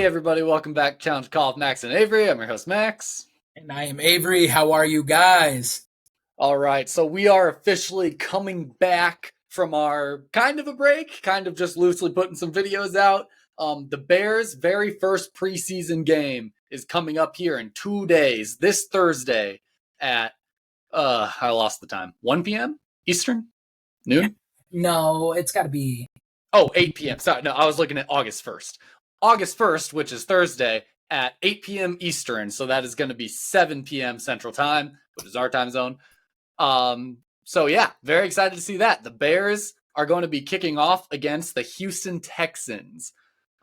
Hey everybody, welcome back to Challenge Call of Max and Avery. I'm your host Max. And I am Avery. How are you guys? All right, so we are officially coming back from our kind of a break, kind of just loosely putting some videos out. The Bears' very first preseason game is coming up here in 2 days, this Thursday at, I lost the time, 1 p.m. Eastern? Noon? No, it's got to be. Oh, 8 p.m. Sorry, no, I was looking at August 1st. August 1st, which is Thursday, at 8 p.m. Eastern. So that is going to be 7 p.m. Central Time, which is our time zone. So yeah, very excited to see that. The Bears are going to be kicking off against the Houston Texans.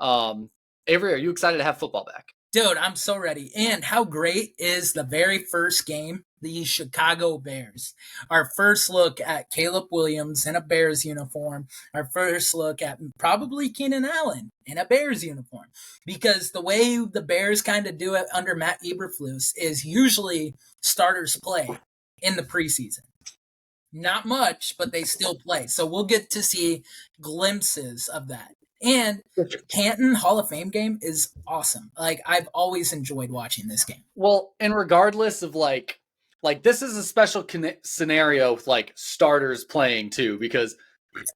Avery, are you excited to have football back? Dude, I'm so ready. And how great is the very first game? The Chicago Bears. Our first look at Caleb Williams in a Bears uniform. Our first look at probably Keenan Allen in a Bears uniform. Because the way the Bears kind of do it under Matt Eberflus is usually starters play in the preseason. Not much, but they still play. So we'll get to see glimpses of that. And Canton Hall of Fame game is awesome. Like, I've always enjoyed watching this game. Well, and regardless of like this is a special scenario with like starters playing too, because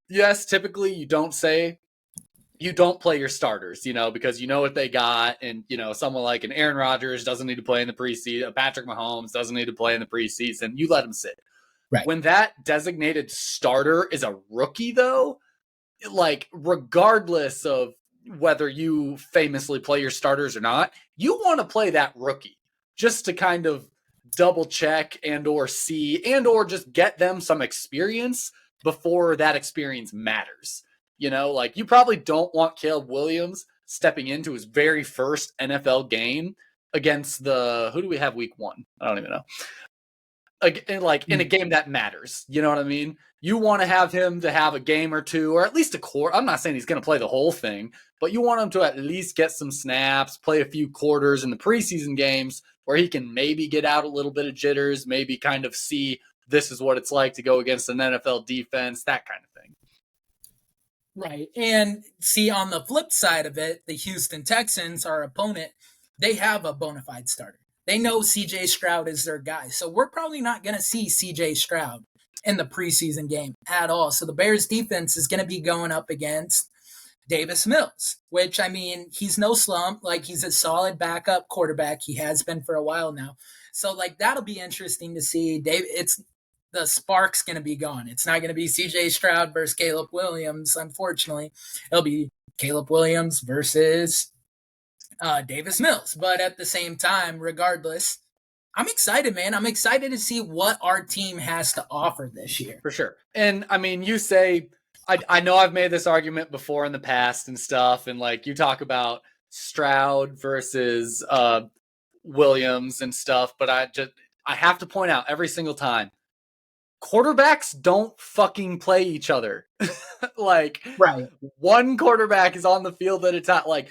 yes, typically you don't play your starters, because you know what they got. And, someone like an Aaron Rodgers doesn't need to play in the preseason. Patrick Mahomes doesn't need to play in the preseason. You let him sit. Right. When that designated starter is a rookie, though, like regardless of whether you famously play your starters or not, you want to play that rookie just to kind of double check and or see and or just get them some experience before that experience matters. Like you probably don't want Caleb Williams stepping into his very first NFL game against who do we have week 1? I don't even know. In a game that matters. You know what I mean? You want to have him to have a game or two, or at least a quarter. I'm not saying he's going to play the whole thing, but you want him to at least get some snaps, play a few quarters in the preseason games where he can maybe get out a little bit of jitters, maybe kind of see this is what it's like to go against an NFL defense, that kind of thing. Right. And see, on the flip side of it, the Houston Texans, our opponent, they have a bona fide starter. They know C.J. Stroud is their guy. So we're probably not going to see C.J. Stroud in the preseason game at all. So the Bears defense is going to be going up against Davis Mills, which, I mean, he's no slump. Like, he's a solid backup quarterback. He has been for a while now. So, like, that'll be interesting to see. The spark's going to be gone. It's not going to be C.J. Stroud versus Caleb Williams, unfortunately. It'll be Caleb Williams versus Davis Mills. But at the same time, regardless, I'm excited, man. I'm excited to see what our team has to offer this year. For sure. And I mean, you say, I know I've made this argument before in the past and stuff. And like you talk about Stroud versus Williams and stuff. But I have to point out every single time, quarterbacks don't fucking play each other. Like, right. One quarterback is on the field at a time. Like,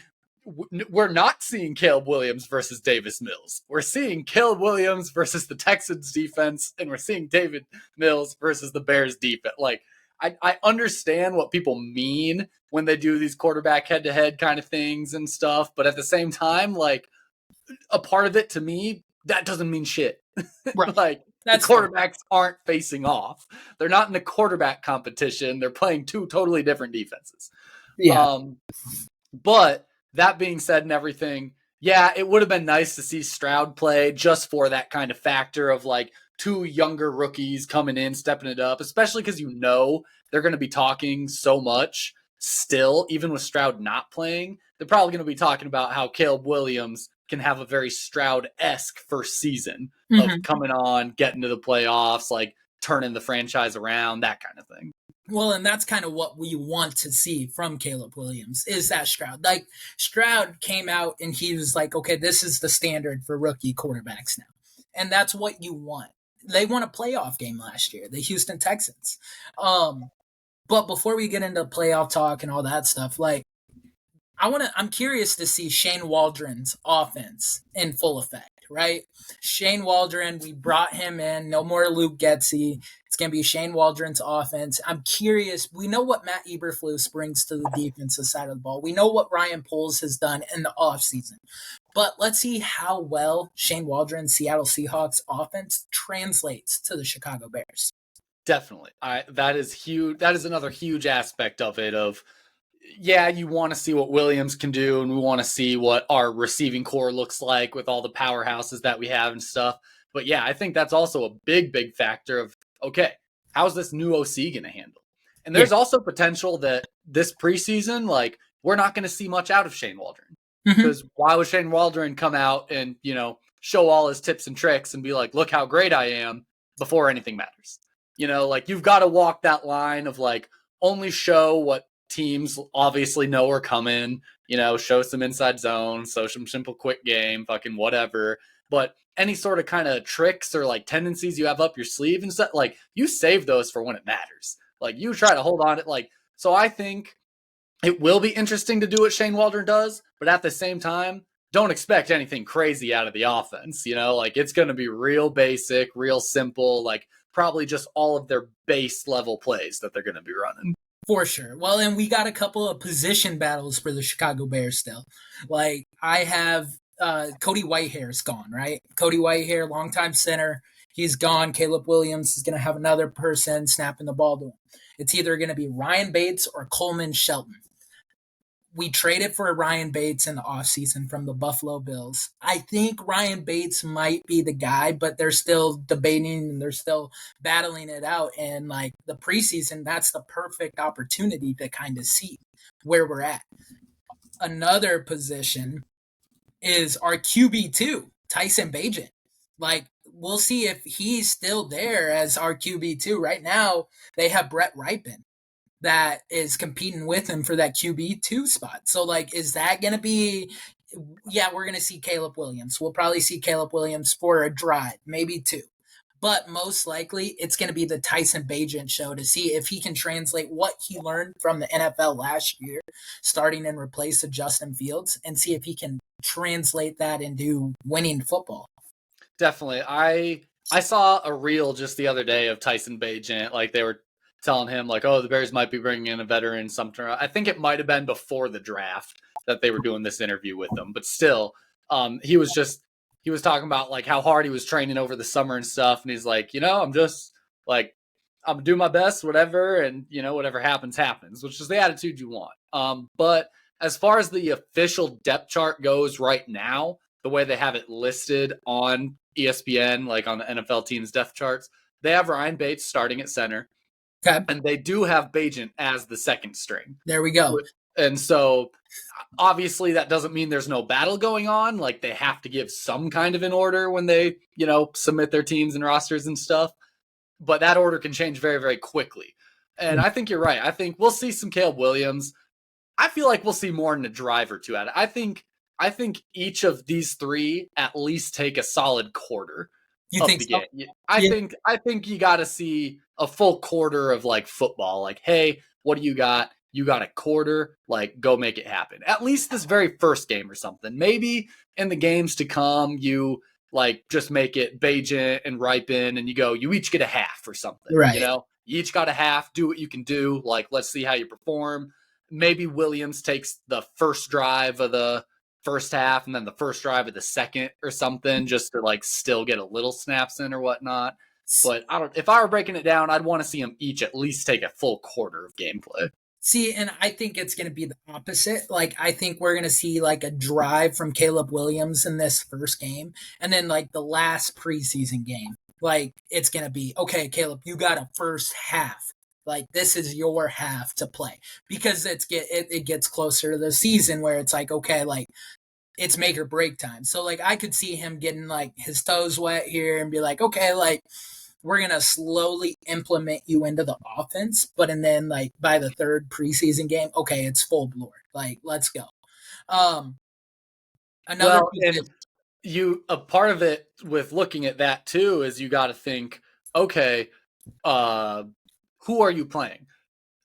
we're not seeing Caleb Williams versus Davis Mills. We're seeing Caleb Williams versus the Texans defense, and we're seeing David Mills versus the Bears defense. Like, I understand what people mean when they do these quarterback head-to-head kind of things and stuff, but at the same time, like, a part of it to me, that doesn't mean shit. Right. Like, the quarterbacks aren't facing off. They're not in a quarterback competition. They're playing two totally different defenses. Yeah. But that being said and everything, yeah, it would have been nice to see Stroud play just for that kind of factor of like two younger rookies coming in, stepping it up, especially because they're going to be talking so much still, even with Stroud not playing. They're probably going to be talking about how Caleb Williams can have a very Stroud-esque first season of coming on, getting to the playoffs, like turning the franchise around, that kind of thing. Well, and that's kind of what we want to see from Caleb Williams is that Stroud. Like, Stroud came out and he was like, okay, this is the standard for rookie quarterbacks now. And that's what you want. They won a playoff game last year, the Houston Texans. But before we get into playoff talk and all that stuff, like, I'm curious to see Shane Waldron's offense in full effect, right? Shane Waldron, we brought him in. No more Luke Getsy. It's going to be Shane Waldron's offense. I'm curious. We know what Matt Eberflus brings to the defensive side of the ball. We know what Ryan Poles has done in the offseason. But let's see how well Shane Waldron's Seattle Seahawks offense translates to the Chicago Bears. Definitely. That is huge. That is another huge aspect of it of, yeah, you want to see what Williams can do, and we want to see what our receiving core looks like with all the powerhouses that we have and stuff. But yeah, I think that's also a big factor of, okay, how's this new OC going to handle? And there's also potential that this preseason, like, we're not going to see much out of Shane Waldron. Because why would Shane Waldron come out and, show all his tips and tricks and be like, look how great I am before anything matters? Like, you've got to walk that line of, like, only show what teams obviously know are coming, show some inside zone, so some simple quick game, fucking whatever. But any sort of kind of tricks or like tendencies you have up your sleeve and stuff, like, you save those for when it matters. Like, you try to hold on to, like, so I think it will be interesting to do what Shane Waldron does, but at the same time, don't expect anything crazy out of the offense. Like, it's going to be real basic, real simple, like, probably just all of their base level plays that they're going to be running. For sure. Well, and we got a couple of position battles for the Chicago Bears still. Like, I have Cody Whitehair's gone, right? Cody Whitehair, longtime center. He's gone. Caleb Williams is going to have another person snapping the ball to him. It's either going to be Ryan Bates or Coleman Shelton. We traded for Ryan Bates in the offseason from the Buffalo Bills. I think Ryan Bates might be the guy, but they're still debating and they're still battling it out. And like the preseason, that's the perfect opportunity to kind of see where we're at. Another position is our QB2, Tyson Bagent. Like, we'll see if he's still there as our QB2. Right now, they have Brett Ripon that is competing with him for that QB2 spot. So, like, is that going to be – yeah, we're going to see Caleb Williams. We'll probably see Caleb Williams for a drive, maybe two. But most likely, it's going to be the Tyson Bagent show to see if he can translate what he learned from the NFL last year, starting in replace of Justin Fields, and see if he can translate that into winning football. Definitely. I saw a reel just the other day of Tyson Bagent. Like, they were telling him, like, oh, the Bears might be bringing in a veteran, something. I think it might have been before the draft that they were doing this interview with him. But still, he was talking about, like, how hard he was training over the summer and stuff. And he's like, I'm just, like, I'm going to do my best, whatever. And, whatever happens, which is the attitude you want. But as far as the official depth chart goes right now, the way they have it listed on ESPN, like on the NFL teams' depth charts, they have Ryan Bates starting at center. Okay. And they do have Bagent as the second string. There we go. And so obviously that doesn't mean there's no battle going on. Like, they have to give some kind of an order when they, submit their teams and rosters and stuff. But that order can change very, very quickly. And I think you're right. I think we'll see some Caleb Williams. I feel like we'll see more in a drive or two at it. I think each of these three at least take a solid quarter. You think so? I think you got to see a full quarter of, like, football. Like, hey, what do you got? You got a quarter. Like, go make it happen. At least this very first game or something. Maybe in the games to come, you, like, just make it Bagent and Ripon, and you each get a half or something. Right. You each got a half. Do what you can do. Like, let's see how you perform. Maybe Williams takes the first drive of the first half and then the first drive of the second or something, just to, like, still get a little snaps in or whatnot. But if I were breaking it down, I'd want to see them each at least take a full quarter of gameplay. See, and I think it's going to be the opposite. Like, I think we're going to see, like, a drive from Caleb Williams in this first game, and then, like, the last preseason game. Like, it's going to be, okay, Caleb, you got a first half. Like, this is your half to play, because it gets closer to the season where it's like, okay, like, it's make or break time. So, like, I could see him getting, like, his toes wet here and be like, okay, like, we're going to slowly implement you into the offense. And then, like, by the third preseason game, okay, it's full bore. Like, let's go. A part of it with looking at that too is you got to think, okay, who are you playing?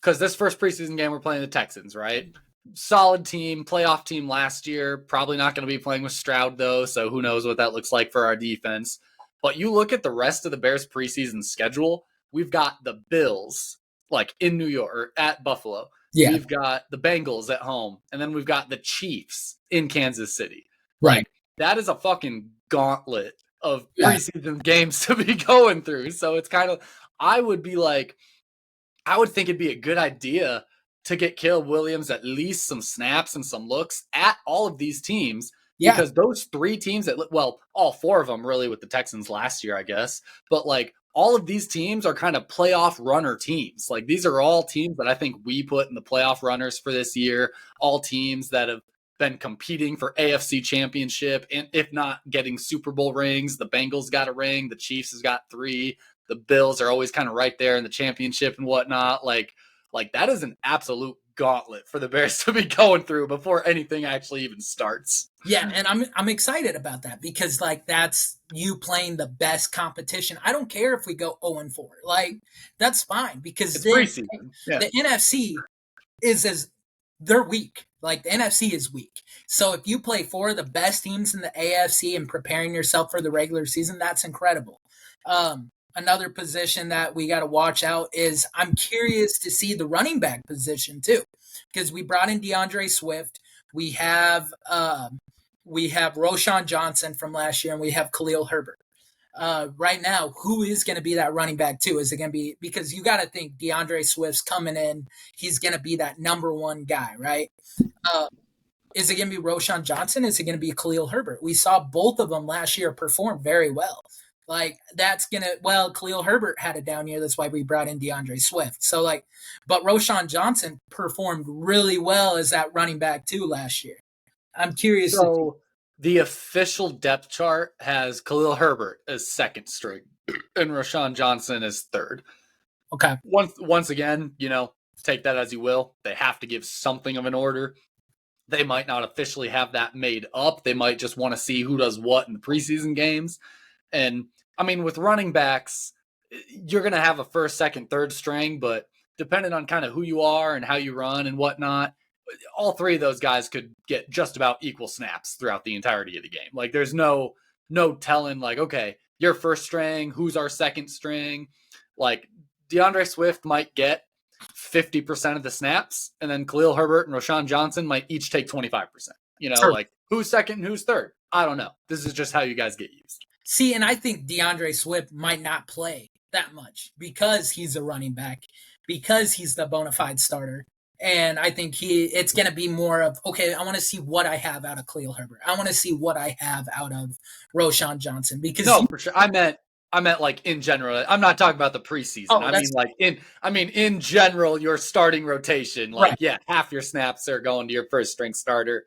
Because this first preseason game, we're playing the Texans, right? solid team, playoff team last year. Probably not going to be playing with Stroud, though, so who knows what that looks like for our defense. But you look at the rest of the Bears preseason schedule, we've got the Bills, like in New York, or at Buffalo. Yeah. We've got the Bengals at home, and then we've got the Chiefs in Kansas City. Right. Like, that is a fucking gauntlet of Yeah. preseason games to be going through. So it's kind of, I would think it'd be a good idea to get Caleb Williams at least some snaps and some looks at all of these teams. Yeah. Because those three teams all four of them really with the Texans last year, I guess. But like all of these teams are kind of playoff runner teams. Like these are all teams that I think we put in the playoff runners for this year. All teams that have been competing for AFC championship. And if not getting Super Bowl rings, the Bengals got a ring. The Chiefs has got 3. The Bills are always kind of right there in the championship and whatnot. Like that is an absolute gauntlet for the Bears to be going through before anything actually even starts. Yeah, and I'm excited about that because like that's you playing the best competition. I don't care if we go 0-4. Like that's fine because it's preseason. Yeah. The NFC they're weak. Like the NFC is weak. So if you play 4 of the best teams in the AFC and preparing yourself for the regular season, that's incredible. Another position that we got to watch out is I'm curious to see the running back position too, because we brought in DeAndre Swift. We have Roschon Johnson from last year, and we have Khalil Herbert. Right now, who is going to be that running back too? Is it going to be, because you got to think DeAndre Swift's coming in, he's going to be that number one guy, right? Is it going to be Roschon Johnson? Is it going to be Khalil Herbert? We saw both of them last year perform very well. Like Khalil Herbert had a down year. That's why we brought in DeAndre Swift. So but Roschon Johnson performed really well as that running back too last year. I'm curious. So the official depth chart has Khalil Herbert as second string and Roschon Johnson as third. Okay. Once again, take that as you will. They have to give something of an order. They might not officially have that made up. They might just want to see who does what in the preseason games. And I mean, with running backs, you're going to have a first, second, third string, but depending on kind of who you are and how you run and whatnot, all 3 of those guys could get just about equal snaps throughout the entirety of the game. Like there's no telling like, okay, your first string, who's our second string? Like DeAndre Swift might get 50% of the snaps, and then Khalil Herbert and Roschon Johnson might each take 25%. Sure. Like who's second and who's third? I don't know. This is just how you guys get used. See, and I think DeAndre Swift might not play that much because he's a running back, because he's the bona fide starter. And I think it's going to be more of, okay, I want to see what I have out of Khalil Herbert. I want to see what I have out of Roschon Johnson. Because for sure. I meant like in general. I'm not talking about the preseason. I mean in general, your starting rotation. Like, right. Yeah, half your snaps are going to your first string starter.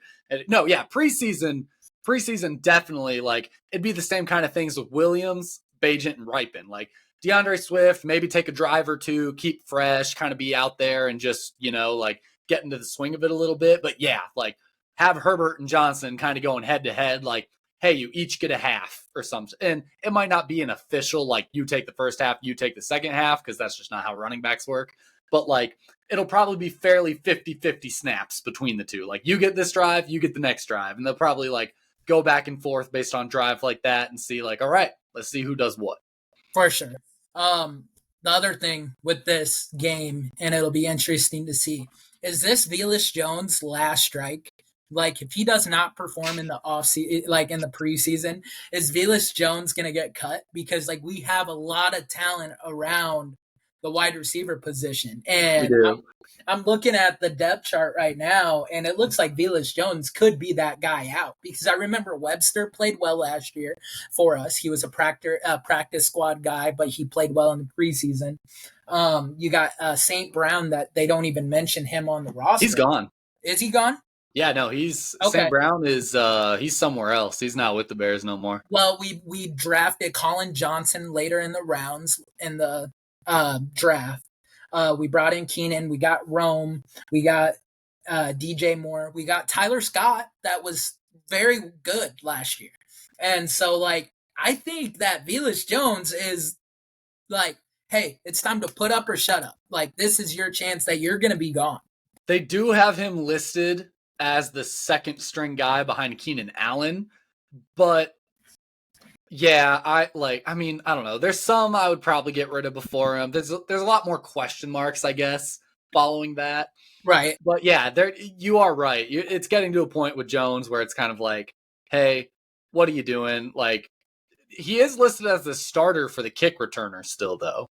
Preseason definitely, like, it'd be the same kind of things with Williams, Bagent, and Ripon. Like, DeAndre Swift, maybe take a drive or 2, keep fresh, kind of be out there and just, like, get into the swing of it a little bit. But, yeah, like, have Herbert and Johnson kind of going head-to-head, like, hey, you each get a half or something. And it might not be an official, like, you take the first half, you take the second half, because that's just not how running backs work. But, like, it'll probably be fairly 50-50 snaps between the two. Like, you get this drive, you get the next drive. And they'll probably, like, go back and forth based on drive like that and see like, all right, let's see who does what. For sure. The other thing with this game, and it'll be interesting to see, is this Velus Jones' last strike? Like, if he does not perform in the offseason, like in the preseason, is Velus Jones going to get cut? Because like we have a lot of talent around the wide receiver position. And I'm looking at the depth chart right now, and it looks like Velus Jones could be that guy out, because I remember Webster played well last year for us. He was a practice squad guy, but he played well in the preseason. You got St. Brown that they don't even mention him on the roster. He's gone. Is he gone? Yeah, no, he's okay. St. Brown is he's somewhere else. He's not with the Bears no more. Well, we drafted Colin Johnson later in the rounds in the draft. We brought in Keenan. We got Rome. We got DJ Moore. We got Tyler Scott. That was very good last year. And so, like, I think that Velus Jones is like, hey, it's time to put up or shut up. Like, this is your chance that you're going to be gone. They do have him listed as the second string guy behind Keenan Allen, but yeah, I don't know. There's some I would probably get rid of before him. There's a lot more question marks, I guess, following that. Right. But yeah, you are right. It's getting to a point with Jones where it's kind of like, hey, what are you doing? Like, he is listed as the starter for the kick returner still, though,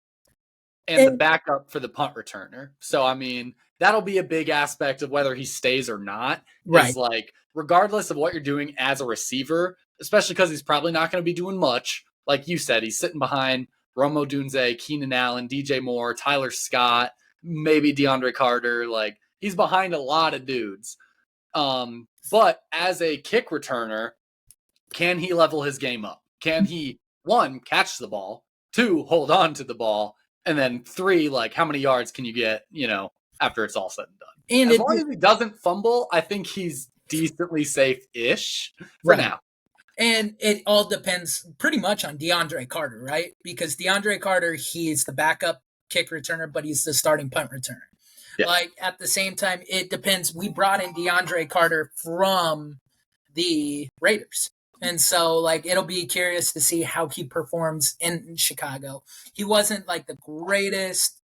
and the backup for the punt returner. So, I mean, that'll be a big aspect of whether he stays or not. Right. Is like, regardless of what you're doing as a receiver, especially because he's probably not going to be doing much. Like you said, he's sitting behind Romo Dunze, Keenan Allen, DJ Moore, Tyler Scott, maybe DeAndre Carter. Like, he's behind a lot of dudes. But as a kick returner, can he level his game up? Can he, one, catch the ball, two, hold on to the ball, and then three, like, how many yards can you get, after it's all said and done? And as long as he doesn't fumble, I think he's decently safe-ish for now. And it all depends pretty much on DeAndre Carter, right? Because DeAndre Carter, he's the backup kick returner, but he's the starting punt returner. Yeah. Like, at the same time, it depends. We brought in DeAndre Carter from the Raiders. And so, like, it'll be curious to see how he performs in Chicago. He wasn't, like, the greatest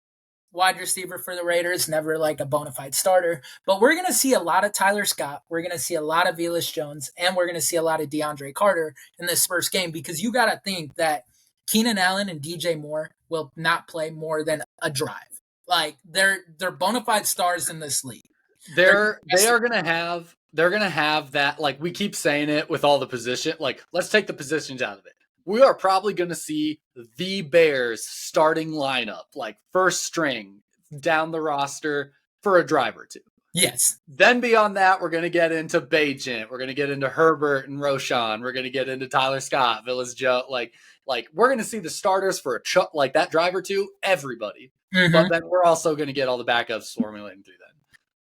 wide receiver for the Raiders, never, like, a bona fide starter. But we're going to see a lot of Tyler Scott. We're going to see a lot of Velus Jones. And we're going to see a lot of DeAndre Carter in this first game. Because you got to think that Keenan Allen and DJ Moore will not play more than a drive. Like, they're bona fide stars in this league. They're gonna have that, like, we keep saying it with all the position, like, let's take the positions out of it. We are probably gonna see the Bears starting lineup, like, first string down the roster for a drive or two. Yes. Then beyond that, we're gonna get into Bagent, we're gonna get into Herbert and Roshan, we're gonna get into Tyler Scott, Villas Joe, like we're gonna see the starters for like that drive or two, everybody. Mm-hmm. But then we're also going to get all the backups formulating through then.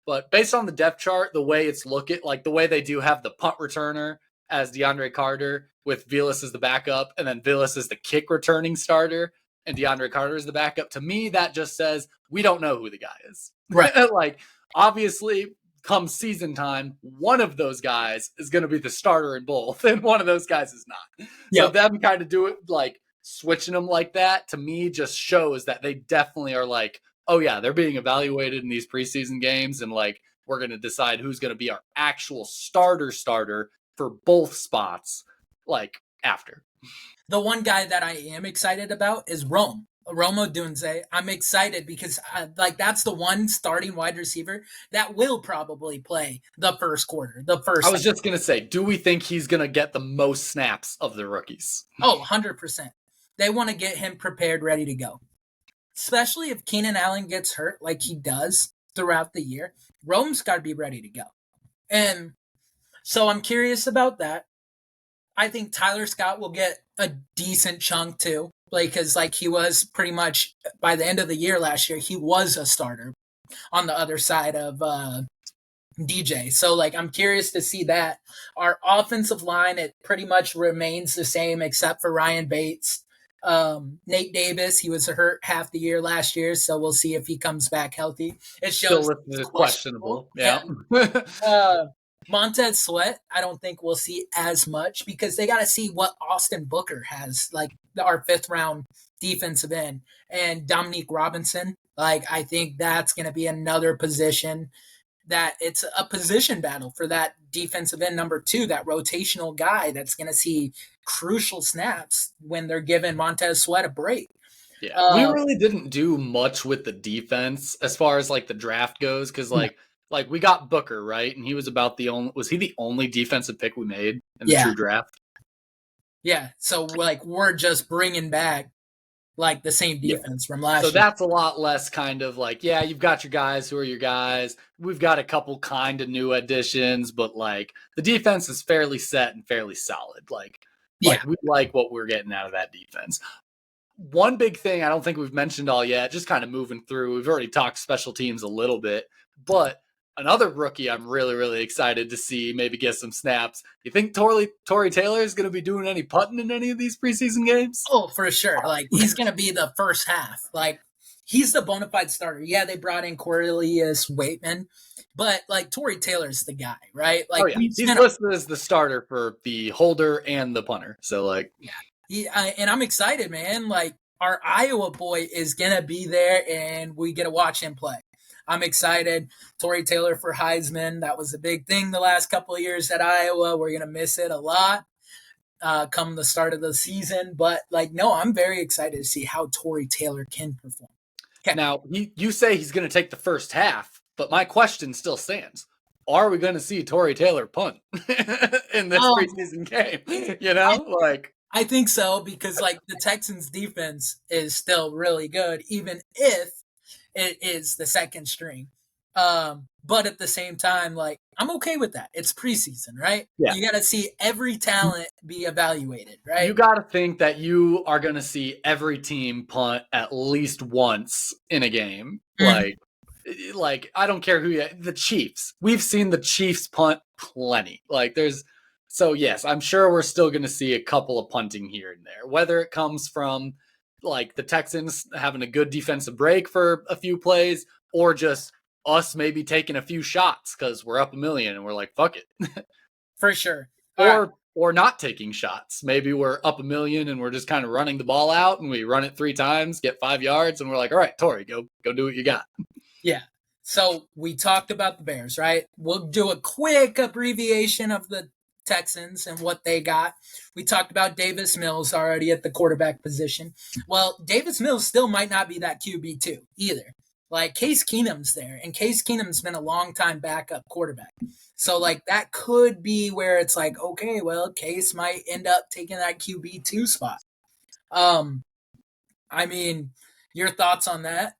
But based on the depth chart, the way it's looking, like the way they do have the punt returner as DeAndre Carter with Velus as the backup, and then Velus as the kick returning starter, and DeAndre Carter is the backup, to me, that just says we don't know who the guy is. Right. Like, obviously, come season time, one of those guys is going to be the starter in both, and one of those guys is not. Yep. So them kind of do it, like, switching them like that, to me, just shows that they definitely are like, oh yeah, they're being evaluated in these preseason games, and like, we're going to decide who's going to be our actual starter for both spots, like, after. The one guy that I am excited about is Romo Dunze. I'm excited because that's the one starting wide receiver that will probably play the first quarter. I was just going to say, do we think he's going to get the most snaps of the rookies? Oh, 100%. They want to get him prepared, ready to go. Especially if Keenan Allen gets hurt like he does throughout the year. Rome's got to be ready to go. And so I'm curious about that. I think Tyler Scott will get a decent chunk too. Because he was pretty much, by the end of the year last year, he was a starter on the other side of DJ. So, I'm curious to see that. Our offensive line, it pretty much remains the same except for Ryan Bates. Nate Davis, he was hurt half the year last year, so we'll see if he comes back healthy. It shows still questionable. Yeah. Montez Sweat, I don't think we'll see as much because they got to see what Austin Booker has, our 5th round defensive end, and Dominique Robinson. I think that's going to be another position that it's a position battle for that defensive end number 2, that rotational guy that's going to see crucial snaps when they're giving Montez Sweat a break. Yeah, we really didn't do much with the defense as far as the draft goes, because we got Booker, right, and he was the only defensive pick we made in the true draft? Yeah, so we're just bringing back the same defense from last year. So that's a lot less kind of you've got your guys who are your guys. We've got a couple kind of new additions, but the defense is fairly set and fairly solid. We like what we're getting out of that defense. One big thing I don't think we've mentioned all yet, just kind of moving through. We've already talked special teams a little bit, but another rookie I'm really, really excited to see maybe get some snaps. You think Tory Taylor is going to be doing any punting in any of these preseason games? Oh, for sure. He's going to be the first half. he's the bona fide starter. Yeah, they brought in Cornelius Waitman, but like Tory Taylor's the guy, right? Oh Like yeah, we've he's spent, listed as the starter for the holder and the punter. So like, and I'm excited, man. Like our Iowa boy is gonna be there, and we get to watch him play. I'm excited. Tory Taylor for Heisman. That was a big thing the last couple of years at Iowa. We're gonna miss it a lot come the start of the season, but like, no, I'm very excited to see how Tory Taylor can perform. Okay. now you say he's going to take the first half, but my question still stands: are we going to see Tory Taylor punt in this preseason game? You know, like I think so because like the Texans defense is still really good, even if it is the second string. But at the same time, like I'm okay with that. It's preseason, right? Yeah. You got to see every talent be evaluated, right? you got to think that you are going to see every team punt at least once in a game. Like I don't care the Chiefs. We've seen the Chiefs punt plenty. Like so yes, I'm sure we're still going to see a couple of punting here and there. Whether it comes from like the Texans having a good defensive break for a few plays or just us maybe taking a few shots because we're up 1 million and we're like, fuck it. For sure. Or not taking shots. Maybe we're up 1 million and we're just kind of running the ball out and we run it 3 times, get 5 yards, and we're like, all right, Tory, go do what you got. Yeah. So we talked about the Bears, right? We'll do a quick abbreviation of the Texans and what they got. We talked about Davis Mills already at the quarterback position. Well, Davis Mills still might not be that QB2 either. Like Case Keenum's there, and Case Keenum's been a long time backup quarterback. So like that could be where it's like, okay, well, Case might end up taking that QB2 spot. I mean, your thoughts on that?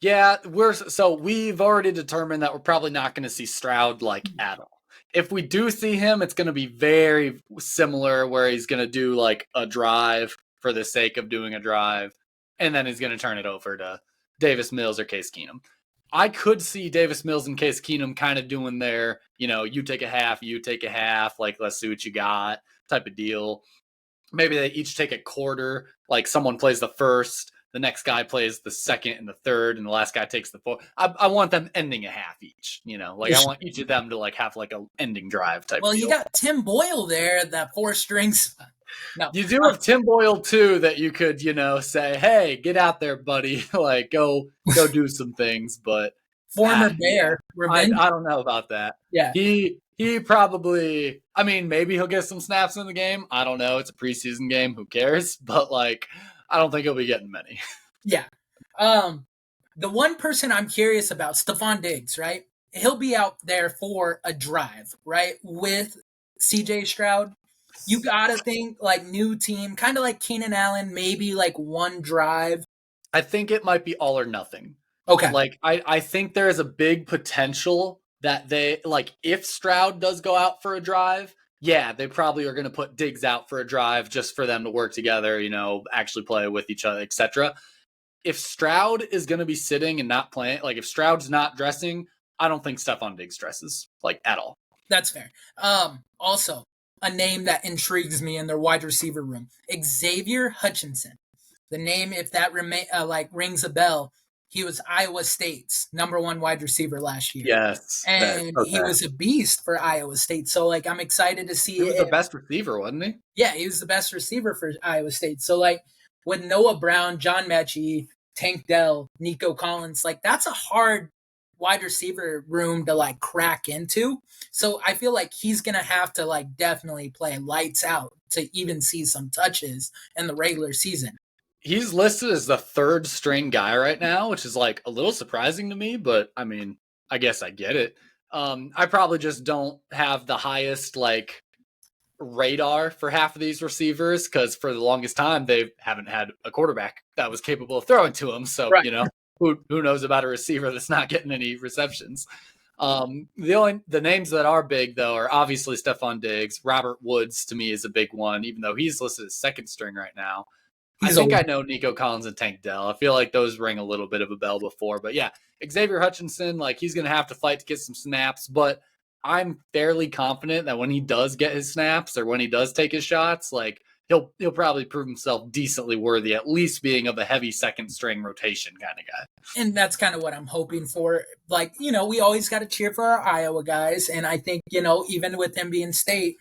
Yeah, we've already determined that we're probably not going to see Stroud like at all. If we do see him, it's going to be very similar where he's going to do like a drive for the sake of doing a drive, and then he's going to turn it over to Davis Mills or Case Keenum. I could see Davis Mills and Case Keenum kind of doing their, you take a half, like let's see what you got type of deal. Maybe they each take a quarter, like someone plays the first, the next guy plays the second and the third, and the last guy takes the fourth. I want them ending a half each, like I want each of them to like have like a ending drive type. Well, deal. you got Tim Boyle there, that 4 strings. No, you do have Tim Boyle too that you could, say, hey, get out there, buddy, like go do some things. But former Bear, I don't know about that. Yeah, he probably. I mean, maybe he'll get some snaps in the game. I don't know. It's a preseason game. Who cares? But like, I don't think he'll be getting many. Yeah. The one person I'm curious about, Stephon Diggs, right? He'll be out there for a drive, right? With CJ Stroud. You got to think like new team, kind of like Keenan Allen, maybe like one drive. I think it might be all or nothing. Okay. Like, I think there is a big potential that they, like, if Stroud does go out for a drive, yeah, they probably are going to put Diggs out for a drive just for them to work together, actually play with each other, etc. If Stroud is going to be sitting and not playing, like if Stroud's not dressing, I don't think Stephon Diggs dresses, like, at all. That's fair. Also, a name that intrigues me in their wide receiver room, Xavier Hutchinson. The name, if that rings a bell, he was Iowa State's #1 wide receiver last year. Yes. And he was a beast for Iowa State. So, like, I'm excited to see. He was the best receiver, wasn't he? Yeah, he was the best receiver for Iowa State. So, like, with Noah Brown, John Mechie, Tank Dell, Nico Collins, like, that's a hard wide receiver room to like crack into. So I feel like he's going to have to like definitely play lights out to even see some touches in the regular season. He's listed as the 3rd string guy right now, which is like a little surprising to me, but I mean, I guess I get it. I probably just don't have the highest like radar for half of these receivers because for the longest time they haven't had a quarterback that was capable of throwing to them. So, right. Who knows about a receiver that's not getting any receptions? The names that are big though are obviously Stephon Diggs. Robert Woods to me is a big one, even though he's listed as 2nd string right now. I know Nico Collins and Tank Dell. I feel like those ring a little bit of a bell before, but yeah, Xavier Hutchinson, like he's going to have to fight to get some snaps, but I'm fairly confident that when he does get his snaps or when he does take his shots, like he'll probably prove himself decently worthy, at least being of a heavy second string rotation kind of guy. And that's kind of what I'm hoping for. Like, we always got to cheer for our Iowa guys. And I think, even with him being state,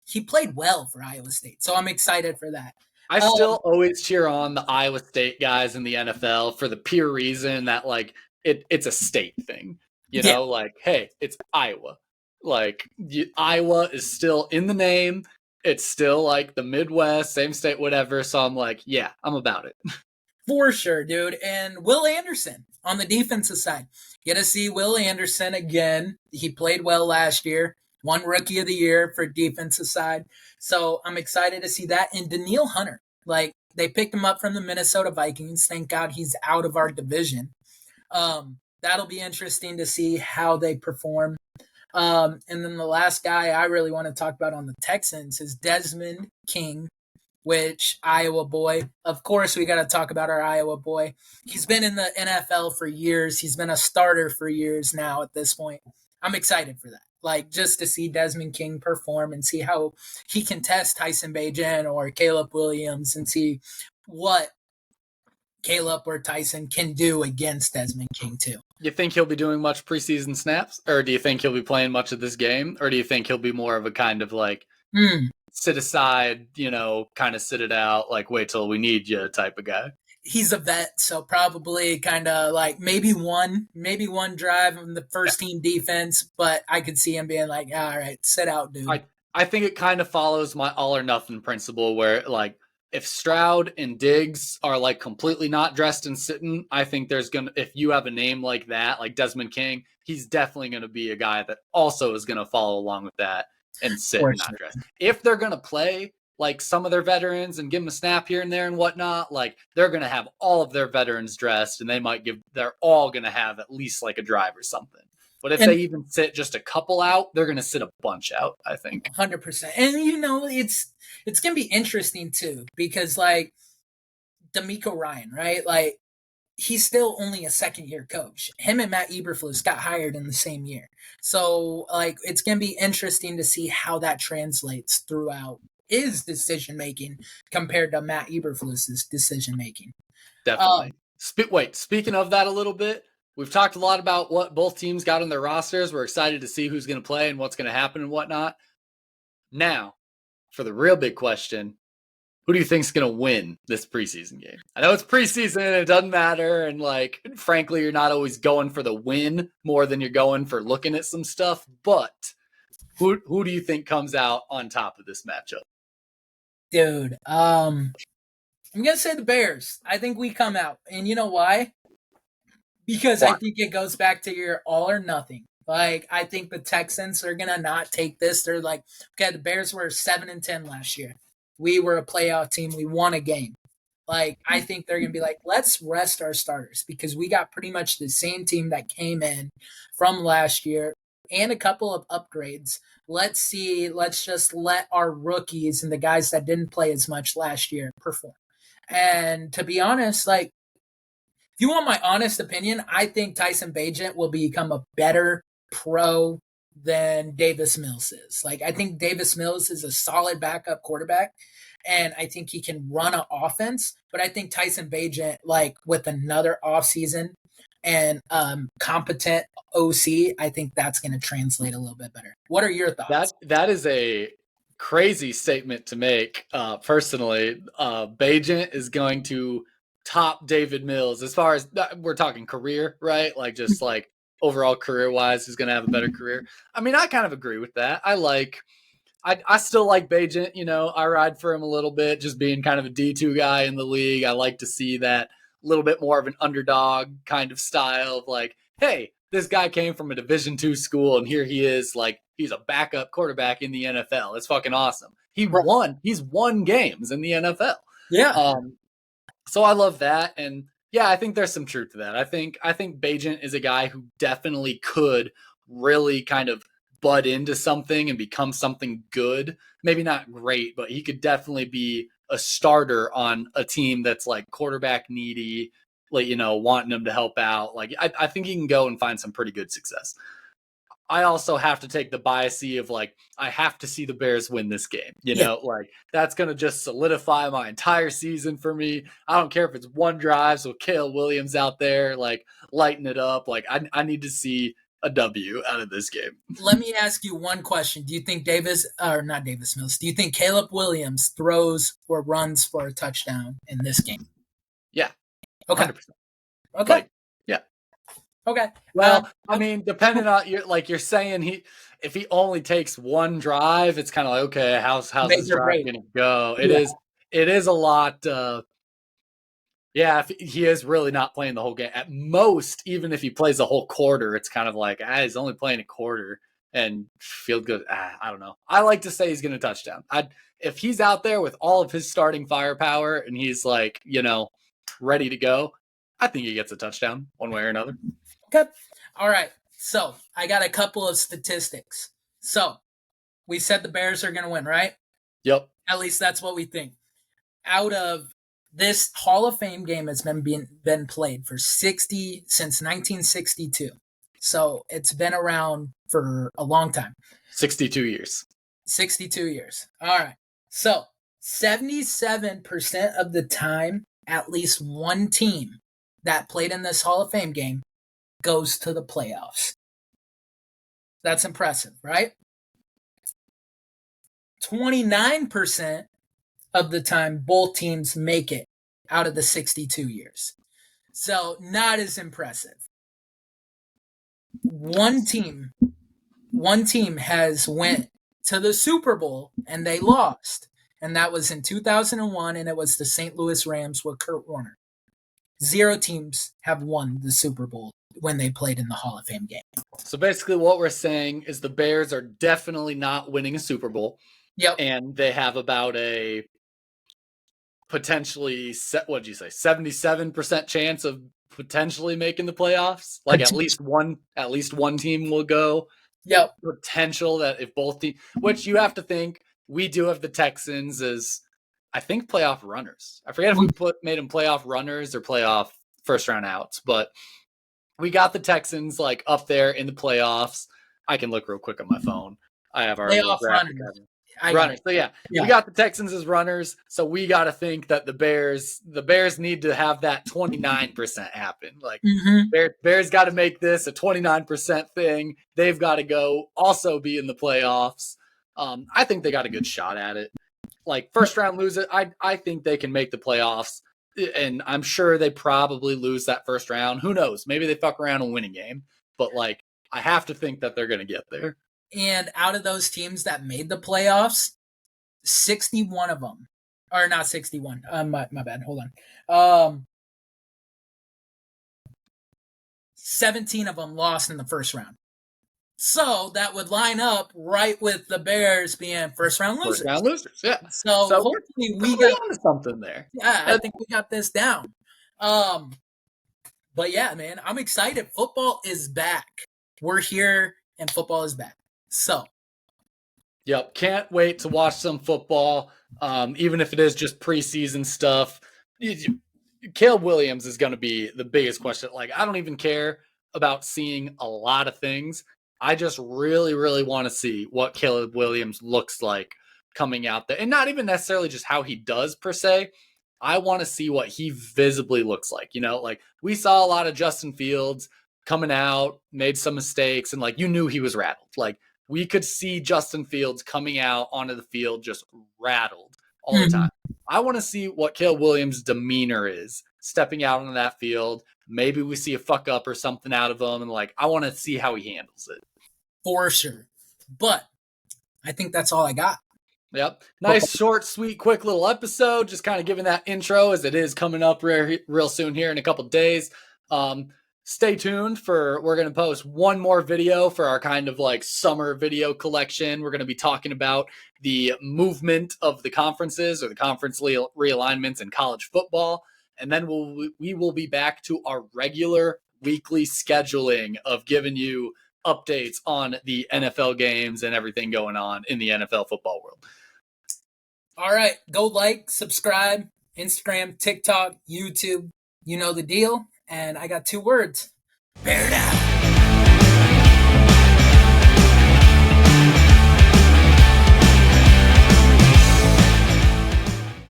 he played well for Iowa State. So I'm excited for that. I still always cheer on the Iowa State guys in the NFL for the pure reason that like it's a state thing. Like, hey, it's Iowa. Like Iowa is still in the name. It's still like the Midwest, same state, whatever. So I'm like, yeah, I'm about it. For sure, dude. And Will Anderson on the defensive side. Get to see Will Anderson again. He played well last year. Won Rookie of the Year for defensive side. So I'm excited to see that. And Daniil Hunter. Like, they picked him up from the Minnesota Vikings. Thank God he's out of our division. That'll be interesting to see how they perform. And then the last guy I really want to talk about on the Texans is Desmond King, which Iowa boy. Of course, we got to talk about our Iowa boy. He's been in the NFL for years. He's been a starter for years now at this point. I'm excited for that. Like, just to see Desmond King perform and see how he can test Tyson Bagent or Caleb Williams and see what Caleb or Tyson can do against Desmond King too. You think he'll be doing much preseason snaps? Or do you think he'll be playing much of this game? Or do you think he'll be more of a kind of like sit aside, kind of sit it out, like wait till we need you type of guy? He's a vet, so probably kind of like maybe one drive on the first team defense, but I could see him being like, all right, sit out, dude. I think it kind of follows my all or nothing principle where like if Stroud and Diggs are like completely not dressed and sitting, I think if you have a name like that, like Desmond King, he's definitely going to be a guy that also is going to follow along with that and sit and not dress. If they're going to play like some of their veterans and give them a snap here and there and whatnot, like they're going to have all of their veterans dressed and they're all going to have at least like a drive or something. But if they even sit just a couple out, they're going to sit a bunch out, I think. 100%. And, it's going to be interesting, too, because, like, D'Amico Ryan, right? Like, he's still only a second-year coach. Him and Matt Eberflus got hired in the same year. So, like, it's going to be interesting to see how that translates throughout his decision-making compared to Matt Eberflus's decision-making. Definitely. Speaking of that a little bit, we've talked a lot about what both teams got on their rosters. We're excited to see who's going to play and what's going to happen and whatnot. Now, for the real big question, who do you think is going to win this preseason game? I know it's preseason and it doesn't matter. And like, frankly, you're not always going for the win more than you're going for looking at some stuff. But who do you think comes out on top of this matchup? Dude, I'm going to say the Bears. I think we come out. And you know why? Because I think it goes back to your all or nothing. Like, I think the Texans are going to not take this. They're like, okay, the Bears were 7-10 last year. We were a playoff team. We won a game. Like, I think they're going to be like, let's rest our starters because we got pretty much the same team that came in from last year and a couple of upgrades. Let's just let our rookies and the guys that didn't play as much last year perform. And to be honest, like, if you want my honest opinion, I think Tyson Bagent will become a better pro than Davis Mills is. Like, I think Davis Mills is a solid backup quarterback, and I think he can run an offense. But I think Tyson Bagent, like, with another offseason and competent OC, I think that's going to translate a little bit better. What are your thoughts? That is a crazy statement to make. Personally, Bagent is going to top David Mills as far as we're talking career, right? Like just like overall career wise, who's going to have a better career. I mean, I kind of agree with that. I still like Bagent, I ride for him a little bit, just being kind of a D2 guy in the league. I like to see that little bit more of an underdog kind of style of like, hey, this guy came from a Division II school and here he is, like he's a backup quarterback in the NFL. It's fucking awesome. He's won games in the NFL. Yeah. So I love that. And yeah, I think there's some truth to that. I think Bagent is a guy who definitely could really kind of butt into something and become something good. Maybe not great, but he could definitely be a starter on a team that's like quarterback needy, like, wanting him to help out. Like, I think he can go and find some pretty good success. I also have to take the biasy of like, I have to see the Bears win this game. You Yeah. know, like that's going to just solidify my entire season for me. I don't care if it's one drive. So Caleb Williams out there, like lighting it up. Like I need to see a W out of this game. Let me ask you one question. Do you think do you think Caleb Williams throws or runs for a touchdown in this game? Yeah. Okay. 100%. Okay. Like, yeah. Okay. Well, I mean, depending on you're saying if he only takes one drive, it's kind of like, okay, how's this drive going to go? It is a lot. Yeah, if he is really not playing the whole game. At most, even if he plays the whole quarter, it's kind of like, he's only playing a quarter and field goes, I don't know. I like to say he's going to touchdown. If he's out there with all of his starting firepower and he's like, ready to go, I think he gets a touchdown one way or another. Okay. All right. So I got a couple of statistics. So we said the Bears are going to win, right? Yep. At least that's what we think. Out of this Hall of Fame game has been played for since 1962. So it's been around for a long time. 62 years. 62 years. All right. So 77% of the time, at least one team that played in this Hall of Fame game goes to the playoffs. That's impressive, right? 29% of the time, both teams make it out of the 62 years. So not as impressive. One team has went to the Super Bowl and they lost. And that was in 2001, and it was the St. Louis Rams with Kurt Warner. 0 teams have won the Super Bowl when they played in the Hall of Fame game. So basically what we're saying is the Bears are definitely not winning a Super Bowl. Yep. And they have about a potentially, 77% chance of potentially making the playoffs. Like at least one team will go. Yep. Potential that if both teams, which you have to think, we do have the Texans as, I think, playoff runners. I forget if we made them playoff runners or playoff first round outs, but we got the Texans like up there in the playoffs. I can look real quick on my phone. I have our playoff runners. Runners. So yeah, we got the Texans as runners. So we got to think that the Bears need to have that 29% happen. Like Bears got to make this a 29% thing. They've got to go also be in the playoffs. I think they got a good shot at it. Like first round loser, I think they can make the playoffs. And I'm sure they probably lose that first round. Who knows? Maybe they fuck around and win a game. But like, I have to think that they're going to get there. And out of those teams that made the playoffs, 61 of them, or not 61. My bad. Hold on. 17 of them lost in the first round. So that would line up right with the Bears being first round losers. First round losers, yeah. So hopefully we got something there. Yeah, I think we got this down. But yeah, man, I'm excited. Football is back. We're here, and football is back. So, yep, can't wait to watch some football. Even if it is just preseason stuff. Caleb Williams is going to be the biggest question. Like, I don't even care about seeing a lot of things. I just really, really want to see what Caleb Williams looks like coming out there. And not even necessarily just how he does per se. I want to see what he visibly looks like. Like we saw a lot of Justin Fields coming out, made some mistakes, and like you knew he was rattled. Like we could see Justin Fields coming out onto the field just rattled all the time. I want to see what Caleb Williams' demeanor is stepping out on that field. Maybe we see a fuck up or something out of him, and like I want to see how he handles it. For sure. But I think that's all I got. Yep. Nice, short, sweet, quick little episode. Just kind of giving that intro as it is coming up real soon here in a couple of days. Stay tuned we're going to post one more video for our kind of like summer video collection. We're going to be talking about the movement of the conferences or the conference realignments in college football. And then we will be back to our regular weekly scheduling of giving you updates on the NFL games and everything going on in the NFL football world. All right. Go like, subscribe, Instagram, TikTok, YouTube. You know the deal. And I got 2 words. Bear down.